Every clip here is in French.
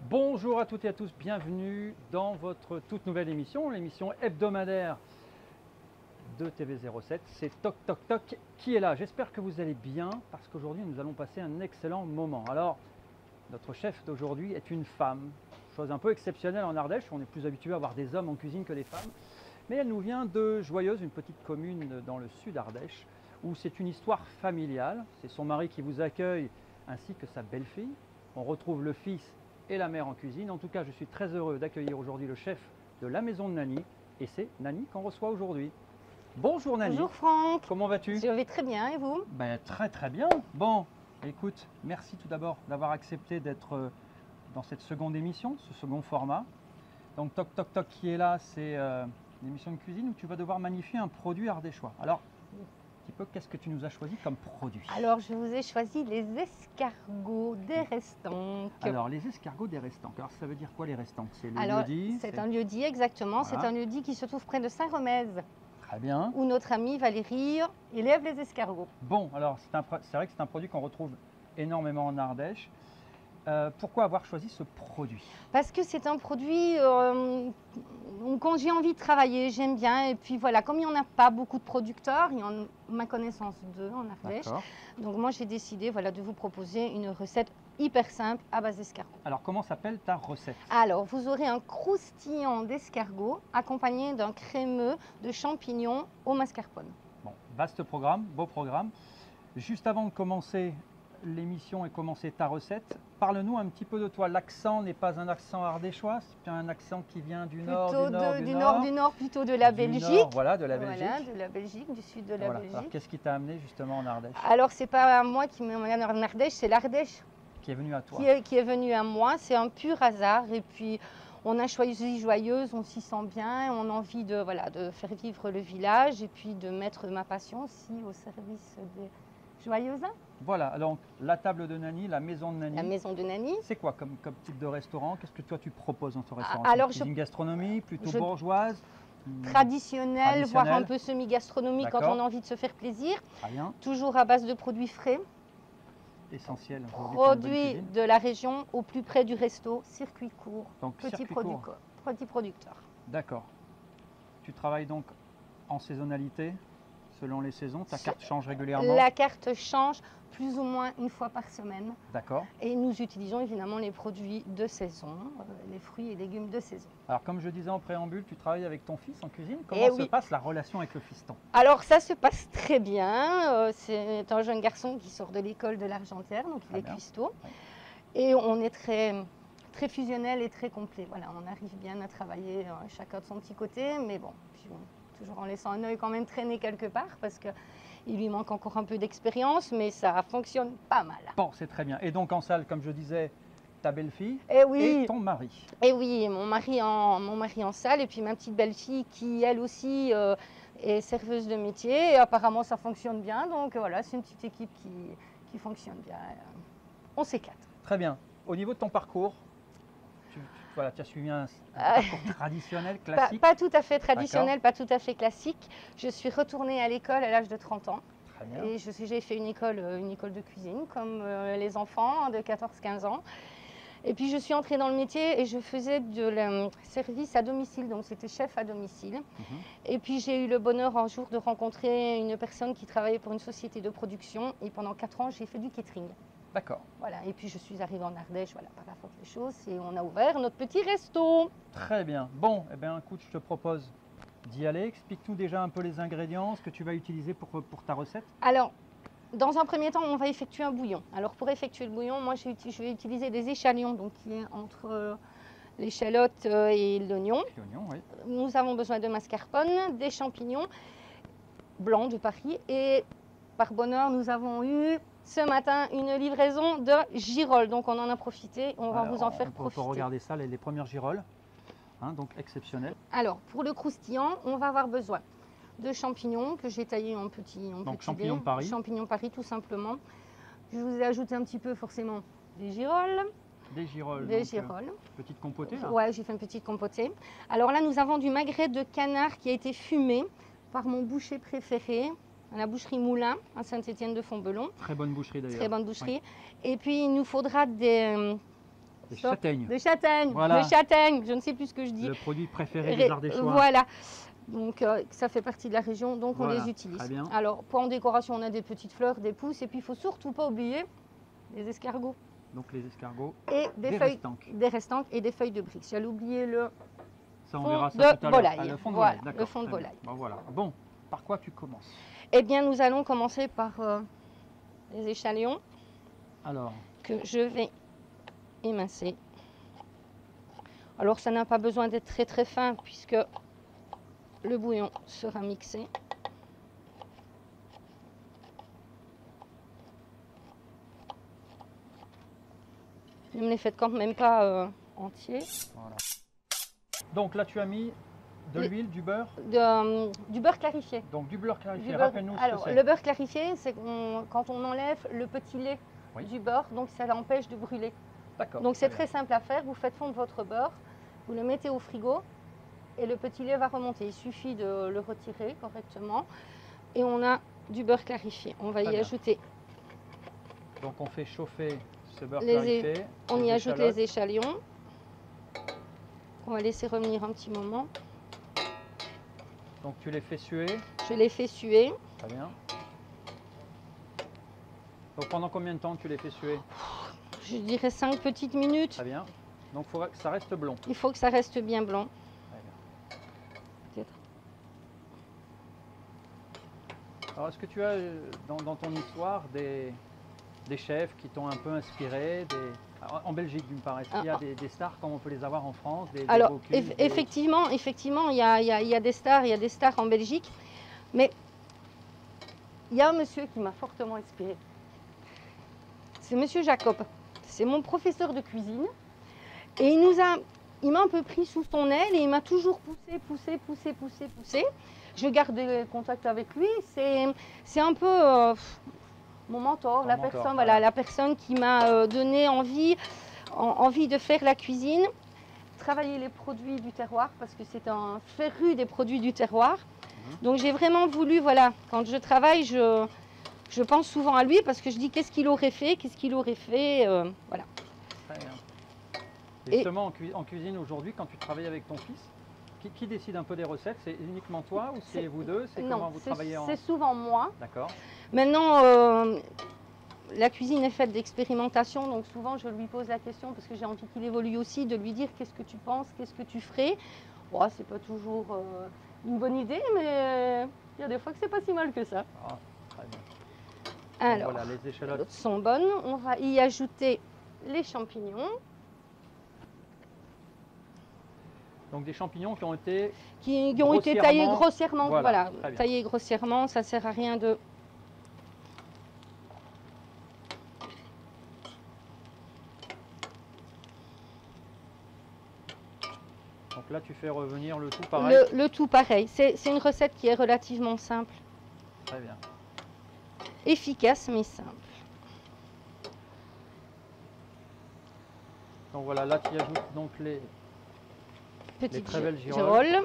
Bonjour à toutes et à tous, bienvenue dans votre toute nouvelle émission, l'émission hebdomadaire de TV07. C'est Toc Toc Toc qui est là. J'espère que vous allez bien parce qu'aujourd'hui nous allons passer un excellent moment. Alors, notre chef d'aujourd'hui est une femme, chose un peu exceptionnelle en Ardèche. On est plus habitué à avoir des hommes en cuisine que des femmes. Mais elle nous vient de Joyeuse, une petite commune dans le sud Ardèche, où c'est une histoire familiale. C'est son mari qui vous accueille ainsi que sa belle-fille. On retrouve le fils et la mère en cuisine. En tout cas, je suis très heureux d'accueillir aujourd'hui le chef de la maison de Nani. Et c'est Nani qu'on reçoit aujourd'hui. Bonjour Nani. Bonjour Franck. Comment vas-tu? Je vais très bien et vous? Ben, très très bien. Bon, écoute, merci tout d'abord d'avoir accepté d'être dans cette seconde émission, ce second format. Donc Toc Toc Toc qui est là, c'est une émission de cuisine où tu vas devoir magnifier un produit ardéchois. Alors, qu'est-ce que tu nous as choisi comme produit? Alors, je vous ai choisi les escargots des Restanques. Alors, les escargots des Restanques. Alors, ça veut dire quoi les Restanques? C'est le Alors, lieu-dit? c'est un lieu-dit, exactement. Voilà. C'est un lieu-dit qui se trouve près de Saint-Remez, Très bien. où notre amie Valérie élève les escargots. Bon, alors, c'est vrai que c'est un produit qu'on retrouve énormément en Ardèche. Pourquoi avoir choisi ce produit? Parce que c'est un produit quand j'ai envie de travailler, j'aime bien. Et puis voilà, comme il n'y en a pas beaucoup de producteurs, il y en a, ma connaissance, 2 en Ardèche. Donc moi, j'ai décidé voilà, de vous proposer une recette hyper simple à base d'escargots. Alors, comment s'appelle ta recette? Alors, vous aurez un croustillant d'escargot accompagné d'un crémeux de champignons au mascarpone. Bon, vaste programme, beau programme. Juste avant de commencer l'émission et commencer ta recette, parle-nous un petit peu de toi. L'accent n'est pas un accent ardéchois, c'est un accent qui vient du nord, du nord, plutôt de la Belgique. Nord, voilà, de la Belgique. Voilà, de la Belgique, du sud de la Belgique. Alors, qu'est-ce qui t'a amené justement en Ardèche? Alors, c'est pas moi qui m'emmène en Ardèche, c'est l'Ardèche qui est venu à toi. Qui est venu à moi. C'est un pur hasard. Et puis, on a choisi Joyeuse, on s'y sent bien. On a envie de, voilà, de faire vivre le village et puis de mettre ma passion aussi au service des Joyeuses. Voilà, donc la table de Nani, la maison de Nani. La maison de Nani. C'est quoi comme type de restaurant? Qu'est-ce que toi tu proposes dans ton restaurant? Alors, une gastronomie plutôt bourgeoise? Traditionnelle, voire un peu semi-gastronomique quand on a envie de se faire plaisir. Très bien. Toujours à base de produits frais. Essentiel. Produits de la région au plus près du resto, circuit court, donc, petit producteur. D'accord. Tu travailles donc en saisonnalité, selon les saisons. Ta carte change régulièrement? La carte change plus ou moins une fois par semaine. D'accord. Et nous utilisons évidemment les produits de saison, les fruits et légumes de saison. Alors comme je disais en préambule, tu travailles avec ton fils en cuisine. Comment se passe la relation avec le fiston? Alors ça se passe très bien. C'est un jeune garçon qui sort de l'école de l'Argentière, donc il est cuistot. Oui. Et on est très fusionnel et très complet. Voilà, on arrive bien à travailler chacun de son petit côté, mais bon, toujours en laissant un œil quand même traîner quelque part parce que il lui manque encore un peu d'expérience, mais ça fonctionne pas mal. Bon, c'est très bien. Et donc en salle, comme je disais, ta belle-fille et ton mari. Et oui, mon mari en salle et puis ma petite belle-fille qui elle aussi est serveuse de métier. Et apparemment ça fonctionne bien, donc voilà, c'est une petite équipe qui fonctionne bien. On s'éclate. Très bien. Au niveau de ton parcours, tu as suivi un parcours traditionnel, classique? Pas tout à fait traditionnel, pas tout à fait classique. Je suis retournée à l'école à l'âge de 30 ans. Très bien. Et j'ai fait une école de cuisine, comme les enfants de 14-15 ans. Et puis je suis entrée dans le métier et je faisais de service à domicile, donc c'était chef à domicile. Et puis j'ai eu le bonheur un jour de rencontrer une personne qui travaillait pour une société de production. Et pendant 4 ans, j'ai fait du catering. D'accord. Voilà, et puis je suis arrivée en Ardèche par la force des choses et on a ouvert notre petit resto. Très bien. Bon, eh bien, écoute, je te propose d'y aller. Explique-nous déjà un peu les ingrédients, ce que tu vas utiliser pour ta recette. Alors, dans un premier temps, on va effectuer un bouillon. Alors, pour effectuer le bouillon, moi, je vais utiliser des échalotes, donc qui est entre l'échalote et l'oignon. Oui. Nous avons besoin de mascarpone, des champignons blancs de Paris et par bonheur, nous avons eu ce matin une livraison de girolles. Donc on en a profité, on va vous en faire profiter. On peut regarder ça, les premières girolles, donc exceptionnelles. Alors pour le croustillant, on va avoir besoin de champignons que j'ai taillés en petits champignons de Paris. Champignons Paris tout simplement. Je vous ai ajouté un petit peu forcément des girolles. Des girolles. Des donc, girolles. petite compotée là. Ouais, j'ai fait une petite compotée. Alors là, nous avons du magret de canard qui a été fumé par mon boucher préféré, à la boucherie Moulin, à Saint-Étienne-de-Fontbellon. Très bonne boucherie d'ailleurs. Très bonne boucherie. Oui. Et puis, il nous faudra des châtaignes. Des châtaignes. Voilà. Des châtaignes, je ne sais plus ce que je dis. Le produit préféré des Ardéchois. Voilà. Donc, ça fait partie de la région, donc Voilà, on les utilise. très bien. Alors, pour en décoration, on a des petites fleurs, des pousses, et puis il ne faut surtout pas oublier les escargots. Donc les escargots. Et des feuilles, restanques. des restanques et des feuilles de briques. J'allais oublier le Ça, on fond verra ça de tout à l'heure. volaille. Ah, le fond de Voilà, volaille, d'accord. le fond de très bien. volaille. Bon, voilà. Bon, par quoi tu commences? Eh bien, nous allons commencer par les échalots Alors, que je vais émincer. Alors, ça n'a pas besoin d'être très très fin puisque le bouillon sera mixé. Ne me les faites quand même pas entiers. voilà. Donc là, tu as mis de l'huile, du beurre. Du beurre clarifié. Donc du beurre clarifié. Du beurre- Rappelle-nous ce Alors, que c'est. le beurre clarifié, c'est quand on enlève le petit lait Oui. du beurre, donc ça l'empêche de brûler. D'accord. Donc c'est très très simple à faire. Vous faites fondre votre beurre, vous le mettez au frigo et le petit lait va remonter. Il suffit de le retirer correctement et on a du beurre clarifié. On va Très y bien. ajouter, bien. Donc on fait chauffer ce beurre Les clarifié. on y ajoute échalotes. les échalions. On va laisser revenir un petit moment. Donc tu les fais suer. Je les fais suer. Très bien. Donc pendant combien de temps tu les fais suer? Je dirais 5 petites minutes. Très bien. Donc il faudra que ça reste blond. Il faut que ça reste bien blanc. Très bien. Peut-être. Alors est-ce que tu as dans ton histoire des chefs qui t'ont un peu inspiré Alors, en Belgique d'une part, est-ce qu'il y a des stars comme on peut les avoir en France, des Alors, Bocuse, effectivement, il y a des stars en Belgique, mais il y a un monsieur qui m'a fortement inspiré. C'est monsieur Jacob. C'est mon professeur de cuisine et il m'a un peu pris sous son aile et il m'a toujours poussé. Je garde des contacts avec lui. C'est un peu mon mentor, la personne qui m'a donné envie de faire la cuisine, travailler les produits du terroir, parce que c'est un féru des produits du terroir. Donc j'ai vraiment voulu, voilà, quand je travaille, je pense souvent à lui, parce que je dis qu'est-ce qu'il aurait fait, voilà. Très bien. Et justement, en cuisine aujourd'hui, quand tu travailles avec ton fils, qui décide un peu des recettes? C'est uniquement toi ou c'est vous deux? C'est comment vous travaillez c'est souvent moi. D'accord. Maintenant, la cuisine est faite d'expérimentation, donc souvent je lui pose la question, parce que j'ai envie qu'il évolue aussi, de lui dire qu'est-ce que tu penses, qu'est-ce que tu ferais. Bon, c'est pas toujours une bonne idée, mais il y a des fois que c'est pas si mal que ça. Ah, très bien. Alors, voilà, les échalotes. sont bonnes. On va y ajouter les champignons. Donc des champignons qui ont été Qui ont été taillés grossièrement. Voilà, taillés grossièrement, ça sert à rien de... Donc là, tu fais revenir le tout pareil. Le tout pareil. C'est une recette qui est relativement simple. Très bien. Efficace, mais simple. Donc voilà, là tu ajoutes donc les très belles girolles.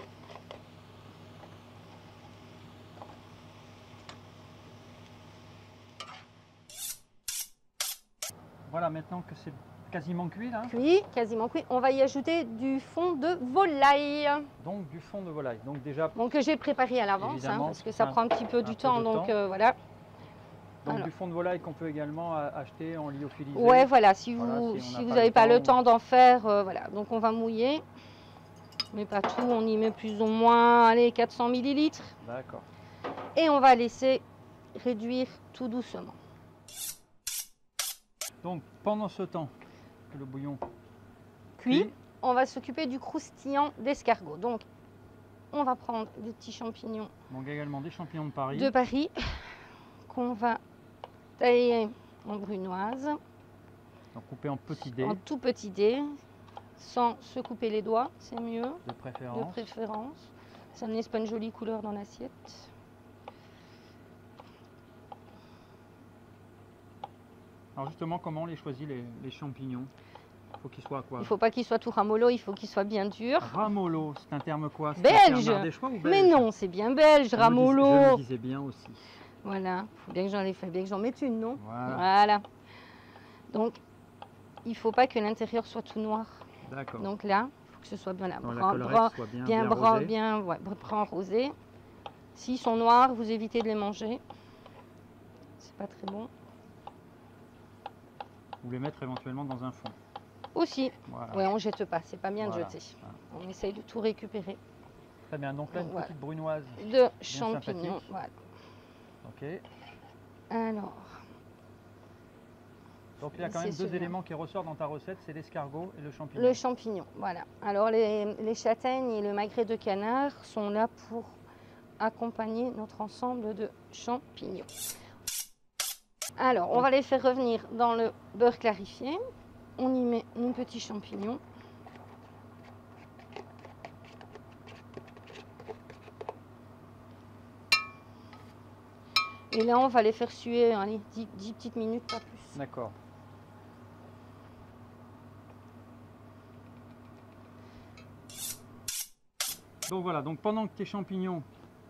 Voilà, maintenant que c'est quasiment cuit là. Cuit, quasiment cuit. On va y ajouter du fond de volaille. Donc du fond de volaille. Donc déjà. Donc que j'ai préparé à l'avance, parce que ça prend un petit peu du temps. Donc voilà. Donc du fond de volaille qu'on peut également acheter en lyophilisé. Ouais, voilà. Si vous n'avez pas le temps d'en faire, voilà. Donc on va mouiller, mais pas tout. On y met plus ou moins, allez, 400 ml. D'accord. Et on va laisser réduire tout doucement. Donc pendant ce temps que le bouillon cuit, on va s'occuper du croustillant d'escargot. Donc on va prendre des petits champignons. Donc également des champignons de Paris. De Paris qu'on va tailler en brunoise. Donc couper en petits dés. En tout petits dés, sans se couper les doigts, c'est mieux. De préférence. De préférence. Ça ne laisse pas une jolie couleur dans l'assiette. Alors justement, comment on les choisit les champignons? Faut qu'il soit quoi? Il ne faut pas qu'il soit tout ramollo, il faut qu'il soit bien dur. Ramollo, c'est un terme quoi? Belge. Un ardéchois ou belge? Mais non, c'est bien belge, Je ramollo. me disais bien aussi. Voilà, il faut bien que j'en mette une, non? Voilà. Donc, il ne faut pas que l'intérieur soit tout noir. D'accord. Donc là, il faut que ce soit bien là, soit bien rosé. brun rosé. S'ils sont noirs, vous évitez de les manger. C'est pas très bon. Ou les mettre éventuellement dans un fond. Aussi. Voilà. Ouais, on jette pas, c'est pas bien Voilà. de jeter. Voilà. On essaye de tout récupérer. Très bien, donc là une petite brunoise. De champignons, sympathique. voilà. Ok. Alors. Donc il y a quand même deux éléments qui ressortent dans ta recette, c'est l'escargot et le champignon. Le champignon, voilà. Alors les châtaignes et le magret de canard sont là pour accompagner notre ensemble de champignons. Alors, on va les faire revenir dans le beurre clarifié. On y met nos petits champignons. Et là, on va les faire suer, allez, 10 petites minutes, pas plus. D'accord. Donc voilà, donc pendant que tes champignons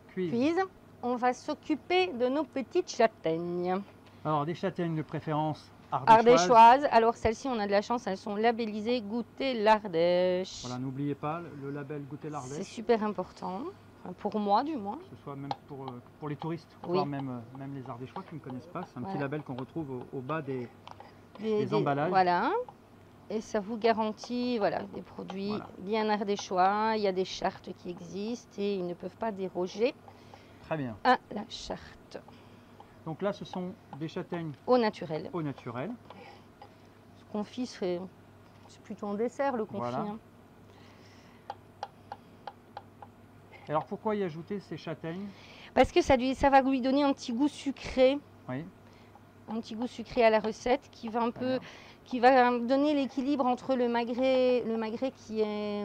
cuisent, on va s'occuper de nos petites châtaignes. Alors des châtaignes de préférence ardéchoises. Alors celles-ci, on a de la chance, elles sont labellisées Goûter l'Ardèche. Voilà, n'oubliez pas le label Goûter l'Ardèche. C'est super important, pour moi du moins. Que ce soit même pour les touristes, oui. voire même les Ardéchois qui ne connaissent pas. C'est un petit label qu'on retrouve au bas des emballages. Voilà. Et ça vous garantit des produits bien ardéchois. Il y a des chartes qui existent et ils ne peuvent pas déroger Très bien. à la charte. Donc là, ce sont des châtaignes au naturel. Au naturel. Ce confit, c'est plutôt en dessert, le confit. Voilà. Hein. Alors pourquoi y ajouter ces châtaignes? Parce que ça va lui donner un petit goût sucré. Oui. Un petit goût sucré à la recette qui va qui va donner l'équilibre entre le magret qui est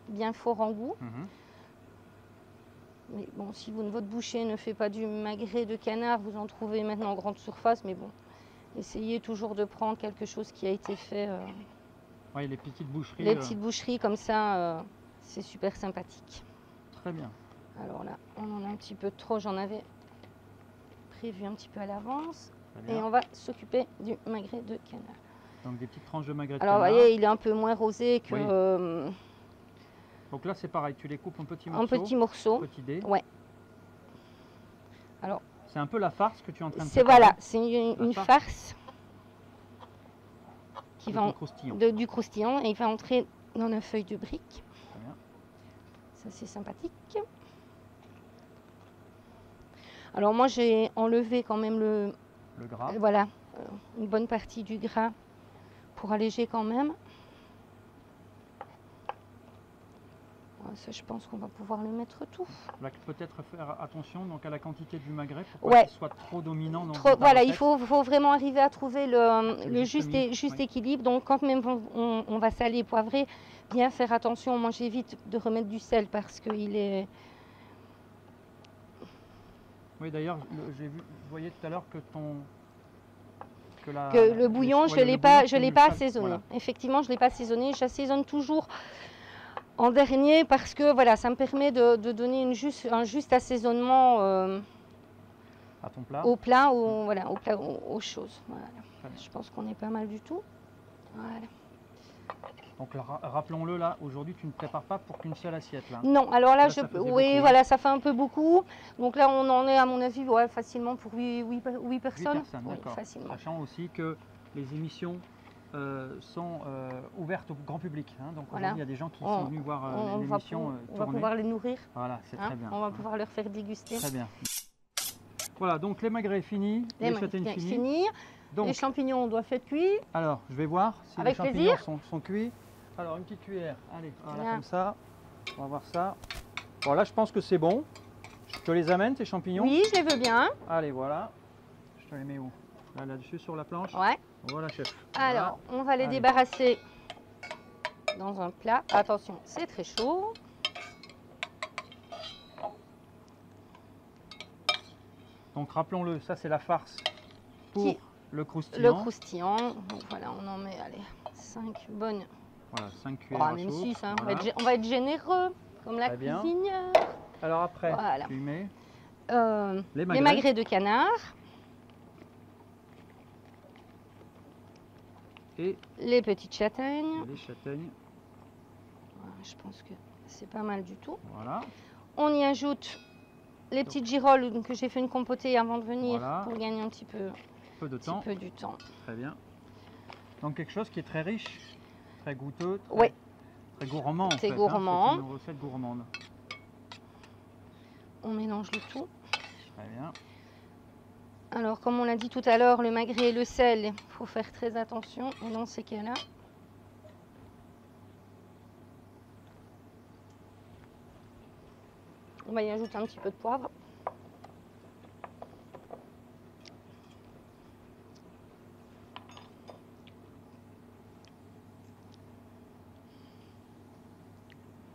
bien fort en goût. Mais bon, si votre boucher ne fait pas du magret de canard, vous en trouvez maintenant en grande surface, mais bon, essayez toujours de prendre quelque chose qui a été fait. Oui, les petites boucheries. Les petites boucheries comme ça, c'est super sympathique. Très bien. Alors là, on en a un petit peu trop, j'en avais prévu un petit peu à l'avance. Et on va s'occuper du magret de canard. Donc des petites tranches de magret de canard. Alors vous voyez, il est un peu moins rosé que... Oui. Donc là c'est pareil, tu les coupes en petits morceaux. En petits morceaux. Petit dé. Ouais. Alors. C'est un peu la farce que tu es en train de faire. Voilà, c'est une farce qui va du croustillant et il va entrer dans la feuille de brique. Très bien. Ça c'est sympathique. Alors moi j'ai enlevé quand même le gras. Voilà, une bonne partie du gras pour alléger quand même. Ça, je pense qu'on va pouvoir le mettre tout. Peut-être faire attention donc à la quantité du magret pour pas qu'il soit trop dominant. Voilà, il faut vraiment arriver à trouver le juste équilibre. Donc quand même on va saler et poivrer, bien faire attention. Moi j'évite de remettre du sel parce qu'il est... Oui, d'ailleurs, je voyais tout à l'heure que le bouillon, je ne l'ai pas assaisonné. Voilà. Effectivement, je ne l'ai pas assaisonné. J'assaisonne toujours en dernier parce que voilà, ça me permet de donner un juste assaisonnement à ton plat. Au plat, aux choses. Voilà. Je pense qu'on est pas mal du tout. Voilà. Donc rappelons-le là, aujourd'hui tu ne prépares pas pour qu'une seule assiette là. Non, alors là, voilà, ça fait un peu beaucoup. Donc là on en est à mon avis facilement pour 8 personnes. 8 personnes, d'accord. Facilement. Sachant aussi que les émissions sont ouvertes au grand public. Hein, donc aujourd'hui il y a des gens qui sont venus voir l'émission on va pouvoir les nourrir. Voilà, c'est très bien. On va pouvoir leur faire déguster. Très bien. Voilà, donc les magrets finis, les châtaignes finies. Donc, les champignons, on doit faire cuire. Alors, je vais voir si les champignons sont cuits. Alors, une petite cuillère, allez, voilà, comme ça. On va voir ça. Bon, là, je pense que c'est bon. Je te les amène, tes champignons? Oui, je les veux bien. Allez, voilà. Je te les mets où? Là-dessus, sur la planche? Ouais. Voilà, chef. Alors, on va les débarrasser dans un plat. Attention, c'est très chaud. Donc, rappelons-le, ça, c'est la farce pour le croustillant. Le croustillant. Donc, voilà, on en met, allez, 5 bonnes. Voilà, 5 cuillères à Même soupe. 6, hein. Voilà. On va être généreux, comme la Très bien. cuisinière. Alors après, Voilà. tu y mets Les magrets de canard. et Les petites châtaignes. les châtaignes. Voilà, je pense que c'est pas mal du tout. Voilà. On y ajoute les petites girolles que j'ai fait une compotée avant de venir Voilà. pour gagner un petit peu du temps. Très bien. Donc quelque chose qui est très riche, très goûteux, très, Oui. très gourmand. En C'est fait, gourmand. C'est une recette gourmande. On mélange le tout. Très bien. Alors, comme on l'a dit tout à l'heure, le magret et le sel, il faut faire très attention. Et dans ces cas-là, on va y ajouter un petit peu de poivre.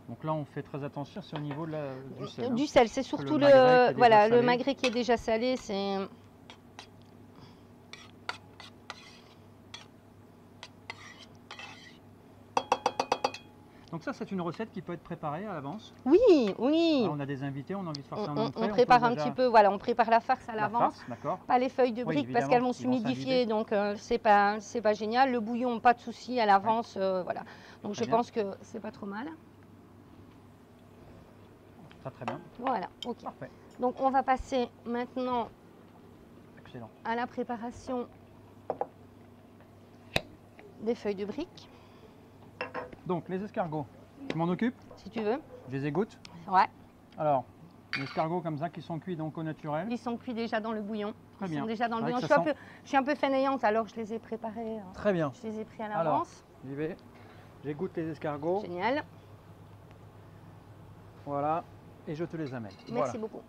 Donc là, on fait très attention, c'est au niveau du sel. Du sel, c'est surtout le magret qui est déjà salé. C'est Donc ça, c'est une recette qui peut être préparée à l'avance. oui. Alors, on a des invités, on a envie de faire ça en entrée. On prépare un petit peu, voilà, on prépare la farce à l'avance. D'accord. Pas les feuilles de Oui, briques parce qu'elles vont s'humidifier, donc c'est pas génial. Le bouillon, pas de souci à l'avance, voilà. Donc Très je bien. pense que c'est pas trop mal. Très bien. Voilà, ok. Parfait. Donc on va passer maintenant Excellent. à la préparation des feuilles de briques, Donc les escargots, je m'en occupe, si tu veux. je les égoutte. Ouais, Alors, les escargots comme ça qui sont cuits donc au naturel. ils sont cuits déjà dans le bouillon. Très Ils bien. sont déjà dans le C'est vrai bouillon. que ça Je suis un peu fainéante, alors je les ai préparés. Très bien. Je les ai pris à Alors, l'avance. j'y vais. J'égoutte les escargots. Génial. Voilà. Et je te les amène. Merci beaucoup.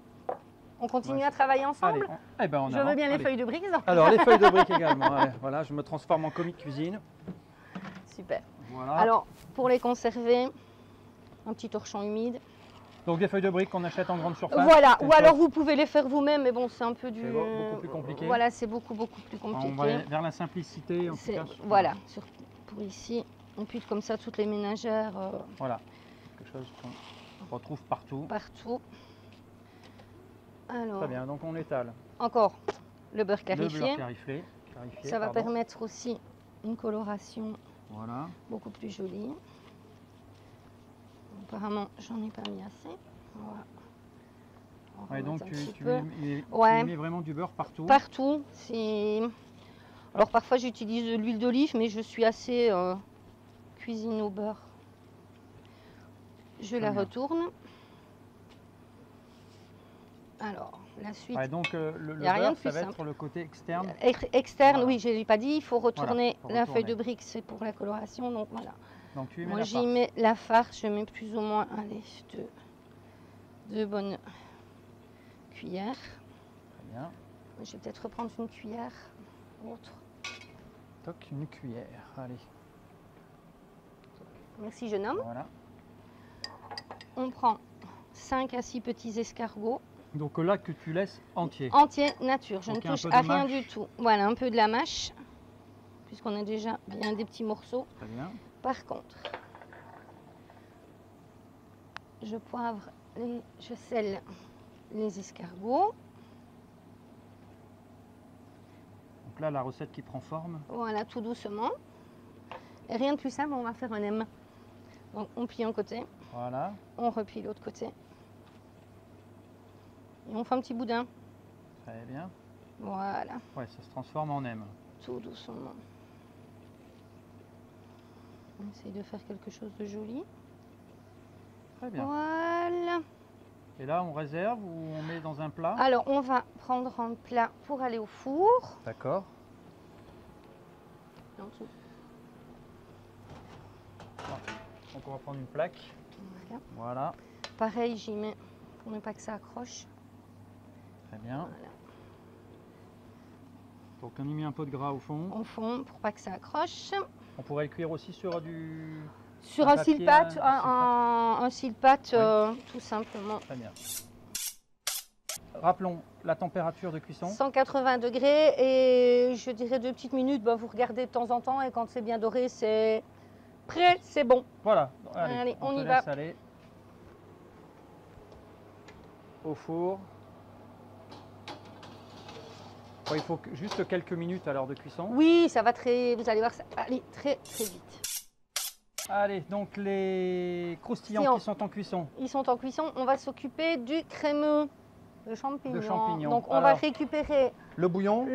On continue Ouais. à travailler Allez, ensemble. eh ben, on Je avance. veux bien les Allez. feuilles de briques. donc. Alors, les feuilles de briques également. Allez, voilà, je me transforme en commis de cuisine. Super. Voilà. Alors, pour les conserver, un petit torchon humide. Donc des feuilles de briques qu'on achète en grande surface. Voilà, c'est ou ça. alors vous pouvez les faire vous-même, mais bon, c'est un peu du... C'est beaucoup plus compliqué. Voilà, c'est beaucoup plus On va compliqué. vers la simplicité en tout C'est- cas. Voilà, pour ici, on puise comme ça toutes les ménagères Voilà. Quelque chose qu'on retrouve partout. partout. Alors, Très bien, donc on étale encore le beurre le clarifié. beurre clarifié. Ça va pardon. permettre aussi une coloration Voilà. beaucoup plus jolie. Apparemment, j'en ai pas mis assez. Voilà. On va Ouais, donc remettre un petit tu peu. mets, Ouais. tu mets vraiment du beurre partout. Partout. Alors parfois j'utilise de l'huile d'olive, mais je suis assez cuisine au beurre. Je la bien. retourne. Alors, la suite Ouais, donc le Y a rien beurre, de plus ça va être simple. le côté externe. externe, Voilà. oui, je ne l'ai pas dit, il faut retourner faut la retourner. feuille de brique, c'est pour la coloration, donc voilà. Donc tu y mets Moi la j'y farce. mets la farce, je mets plus ou moins, allez, deux bonnes cuillères. Très bien. Je vais peut-être reprendre une cuillère autre. Toc, une cuillère. Allez, Merci jeune homme. voilà. On prend 5 à 6 petits escargots. Donc là que tu laisses entier. Entier nature, je Donc, ne un touche peu de à rien mâche. du tout. Voilà, un peu de la mâche, puisqu'on a déjà bien des petits morceaux. Très bien. Par contre, je poivre, je sèle les escargots. Donc là, la recette qui prend forme. Voilà, tout doucement. Et rien de plus simple, on va faire un M. Donc on plie un côté, Voilà. on replie l'autre côté. Et on fait un petit boudin. Très bien. Voilà, Ouais, ça se transforme en M. tout doucement. On essaye de faire quelque chose de joli. Très bien. Voilà. Et là, on réserve ou on met dans un plat? Alors, on va prendre un plat pour aller au four. D'accord. En dessous. Donc on va prendre une plaque. Voilà. Voilà. Pareil, j'y mets pour ne pas que ça accroche. Très bien. Voilà. Donc on y met un peu de gras au fond. Au fond, pour pas que ça accroche. On pourrait le cuire aussi sur du... Sur Un un papier, silpat, un un silpat Oui. tout simplement. Très bien. rappelons la température de cuisson. 180 degrés et je dirais 2 petites minutes. Bah, vous regardez de temps en temps et quand c'est bien doré, c'est prêt, c'est bon. Voilà, Allez, on te y va. laisse aller au four. Bon, il faut juste quelques minutes à l'heure de cuisson. Oui, ça va très, vous allez voir, ça va aller très très vite. Allez, donc les croustillants qui sont en cuisson. Ils sont en cuisson, on va s'occuper du crémeux de champignons. Donc on va récupérer le bouillon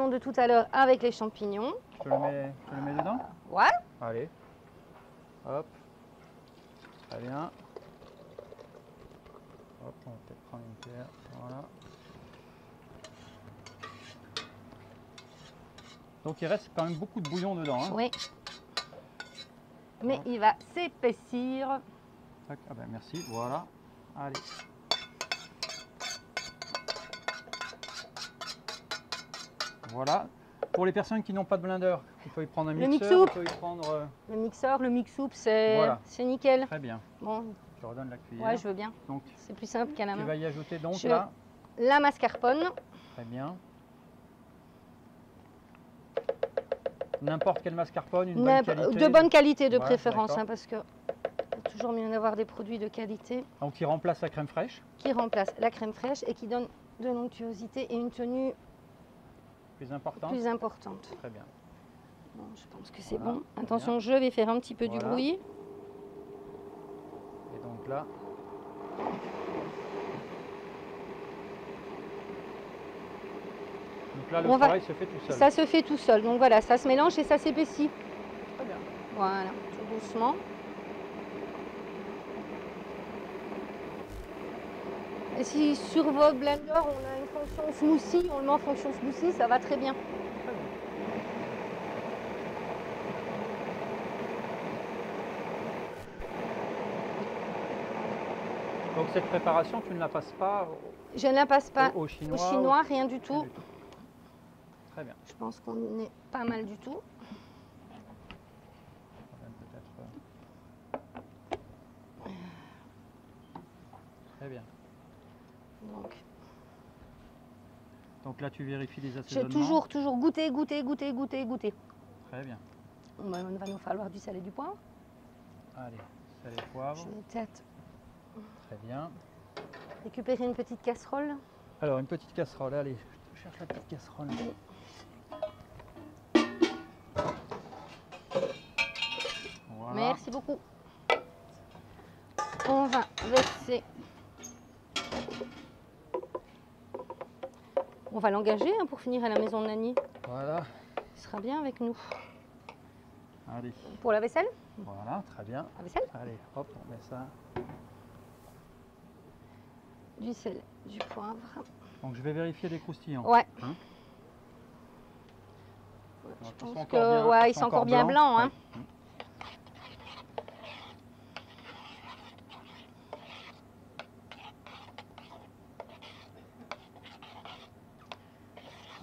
de tout à l'heure avec les champignons. Je le mets dedans? Ouais. Allez. Hop. Très bien. Hop, on va peut-être prendre une cuillère. Voilà. Donc il reste quand même beaucoup de bouillon dedans. Hein. Oui. Mais il va s'épaissir. Ah ben merci, voilà. Allez. Voilà. Pour les personnes qui n'ont pas de blender, il faut y prendre un mixeur. Il faut y prendre... Le mixeur, le mix-soup, c'est nickel. Très bien. Bon. Je redonne la cuillère. Ouais, je veux bien. C'est plus simple qu'à la main. Tu vas y ajouter donc là la mascarpone. Très bien. N'importe quelle mascarpone, une bonne qualité. De bonne qualité de préférence, hein, parce que c'est toujours mieux d'avoir des produits de qualité. Donc qui remplace la crème fraîche. Qui remplace la crème fraîche et qui donne de l'onctuosité et une tenue plus importante. Très bien. Bon, je pense que c'est bon. Attention, je vais faire un petit peu du bruit. Et donc là... Donc là, le travail se fait tout seul. Ça se fait tout seul. Donc voilà, ça se mélange et ça s'épaissit. Très bien. Voilà, tout doucement. Et si sur vos blenders, on a une fonction smoothie, on le met en fonction smoothie, ça va très bien. Très bien. Donc cette préparation, tu ne la passes pas Je ne la passe pas au au chinois, rien du tout. Très bien. Je pense qu'on est pas mal du tout. Très bien. Donc là, tu vérifies les assaisonnements. Toujours goûter. Très bien. Il va nous falloir du sel et du poivre. Allez, sel et poivre. Je mets peut-être. Très bien. Récupérer une petite casserole. Alors, une petite casserole, allez, je cherche la petite casserole. Voilà. Merci beaucoup. On va verser. On va l'engager pour finir à la maison de Nani. Voilà. Il sera bien avec nous. Allez. Pour la vaisselle? Voilà, très bien. La vaisselle? Allez, hop, on met ça. Du sel, du poivre. Donc je vais vérifier les croustillants. Ouais. Hein, je pense que ils sont encore bien blancs. Hein. Ouais.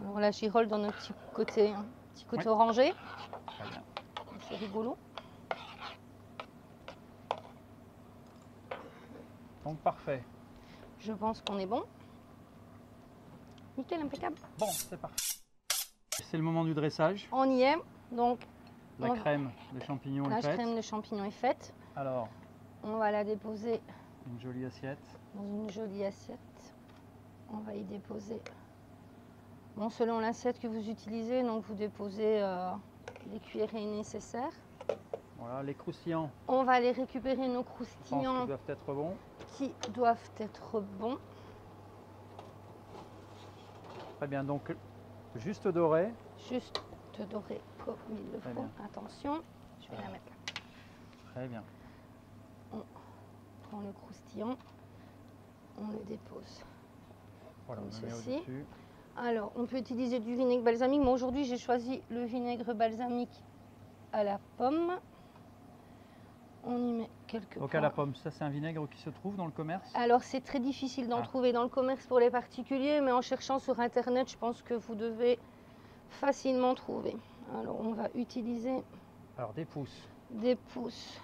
Alors la girole dans notre petit côté orangé. Très bien. C'est rigolo. Donc parfait. Je pense qu'on est bon. Nickel, impeccable. Bon, c'est parfait. C'est le moment du dressage. On y est. Donc la crème de champignons est faite. La crème de champignons est faite. Alors, on va la déposer une jolie assiette. Dans une jolie assiette. On va y déposer. Bon, selon l'assiette que vous utilisez, donc vous déposez les cuillerées nécessaires. Voilà, les croustillants. On va aller récupérer nos croustillants. Qui doivent être bons. Qui doivent être bons. Très bien, donc juste doré. Juste doré comme il le faut. Bien. Attention, je vais la mettre là. Très bien. On prend le croustillant, on le dépose voilà, comme on le ceci. met au-dessus. Alors, on peut utiliser du vinaigre balsamique. Moi, aujourd'hui, j'ai choisi le vinaigre balsamique à la pomme. On y met quelques Donc à la pomme, ça c'est un vinaigre qui se trouve dans le commerce? Alors c'est très difficile d'en trouver dans le commerce pour les particuliers, mais en cherchant sur internet, je pense que vous devez facilement trouver. Alors on va utiliser... Alors des pousses. Des pousses.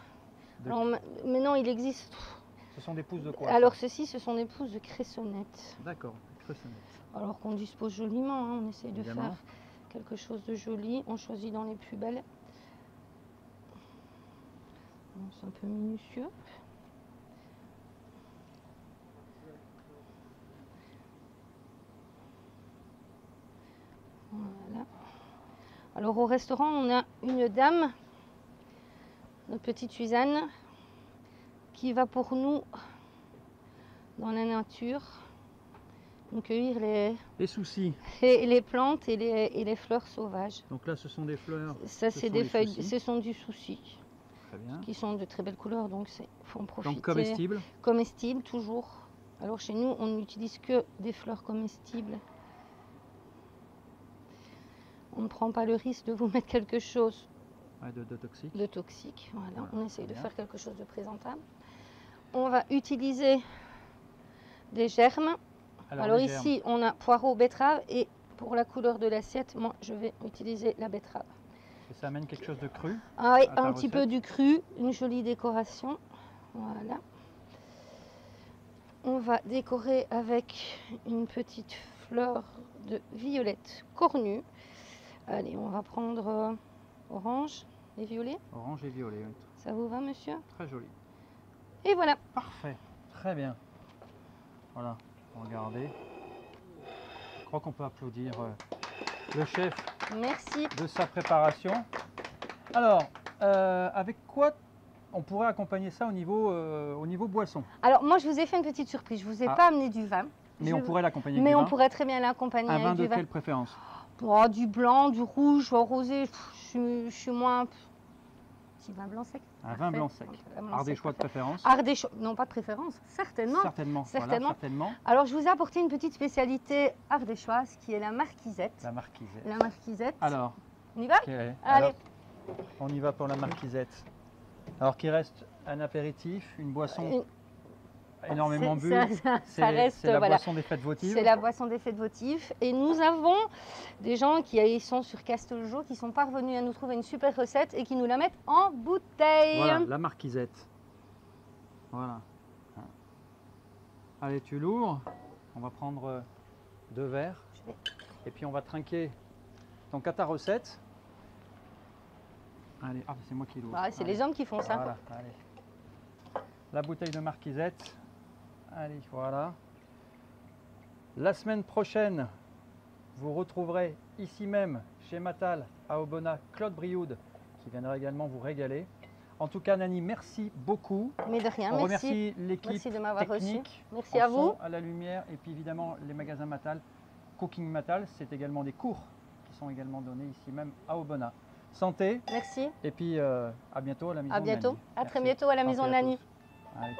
Alors, maintenant il existe... Ce sont des pousses de quoi? Alors ceci, ce sont des pousses de cressonnette. D'accord. cressonnette. Alors qu'on dispose joliment, hein, on essaye de Évidemment. faire quelque chose de joli. On choisit dans les plus belles. Bon, c'est un peu minutieux. Voilà. Alors au restaurant, on a une dame, notre petite Suzanne, qui va pour nous dans la nature nous cueillir Les soucis. les plantes et les fleurs sauvages. Donc là, ce sont des fleurs. Ça, ce c'est sont des les feuilles, soucis. ce sont du souci, Très bien. qui sont de très belles couleurs, donc il faut en profiter. Donc comestibles. Comestibles, toujours. Alors chez nous, on n'utilise que des fleurs comestibles. On ne prend pas le risque de vous mettre quelque chose Ouais, de toxiques. de toxique. Voilà, Voilà, on essaye de bien. faire quelque chose de présentable. On va utiliser des germes. Alors les germes. ici, on a poireau, betterave, et pour la couleur de l'assiette, moi, je vais utiliser la betterave. Et ça amène quelque chose de cru. Ah oui, à ta un petit peu recette. du cru, une jolie décoration. Voilà. On va décorer avec une petite fleur de violette cornue. Allez, on va prendre orange et violet. Orange et violet. Oui. Ça vous va, monsieur? Très joli. Et voilà. Parfait. Très bien. Voilà. Regardez. Je crois qu'on peut applaudir le chef Merci. de sa préparation. Alors, avec quoi on pourrait accompagner ça au niveau boisson? Alors, moi, je vous ai fait une petite surprise. Je vous ai Ah. pas amené du vin. Mais Je- on pourrait l'accompagner avec Mais du on vin. pourrait très bien l'accompagner Un avec vin du de vin. quelle préférence? Oh, du blanc, du rouge, au rosé. Je suis moins. Petit vin blanc sec. Un vin Parfait. blanc sec. Un vin blanc Ardéchois de sec, parfait. préférence? Ardéchois, non pas de préférence, certainement. Certainement. Voilà, Certainement. certainement. Alors, je vous ai apporté une petite spécialité ardéchoise qui est la marquisette. La marquisette. La marquisette. Alors, On y va? quelle est Allez. Alors, on y va pour la marquisette. Alors, qu'il reste un apéritif, une boisson Une- énormément c'est- bu. ça reste, C'est la voilà. boisson des fêtes votives. C'est la boisson des fêtes votives. Et nous avons des gens qui sont sur Castelgau qui sont parvenus à nous trouver une super recette et qui nous la mettent en bouteille. Voilà, la marquisette. Voilà. Allez, tu l'ouvres. On va prendre 2 verres. Je vais- Et puis on va trinquer donc à ta recette. Allez, ah, c'est moi qui l'ouvre. Bah, c'est Allez. les hommes qui font ça. Voilà, allez. La bouteille de marquisette. Allez, voilà. La semaine prochaine, vous retrouverez ici même, chez Matal, à Obona, Claude Brioude, qui viendra également vous régaler. En tout cas, Nani, merci beaucoup. Mais de rien, On merci. remercie l'équipe Merci de m'avoir reçu. technique, Merci en à vous. son, à la lumière, et puis évidemment les magasins Matal, Cooking Matal. C'est également des cours qui sont également donnés ici même à Obona. Santé, Merci. et puis à bientôt à la maison À de bientôt. Nani. À très Merci. bientôt à la Santé maison de à Nani. tous. Allez.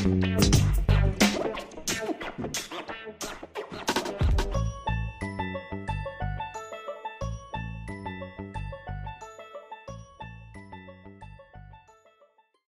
Thank you.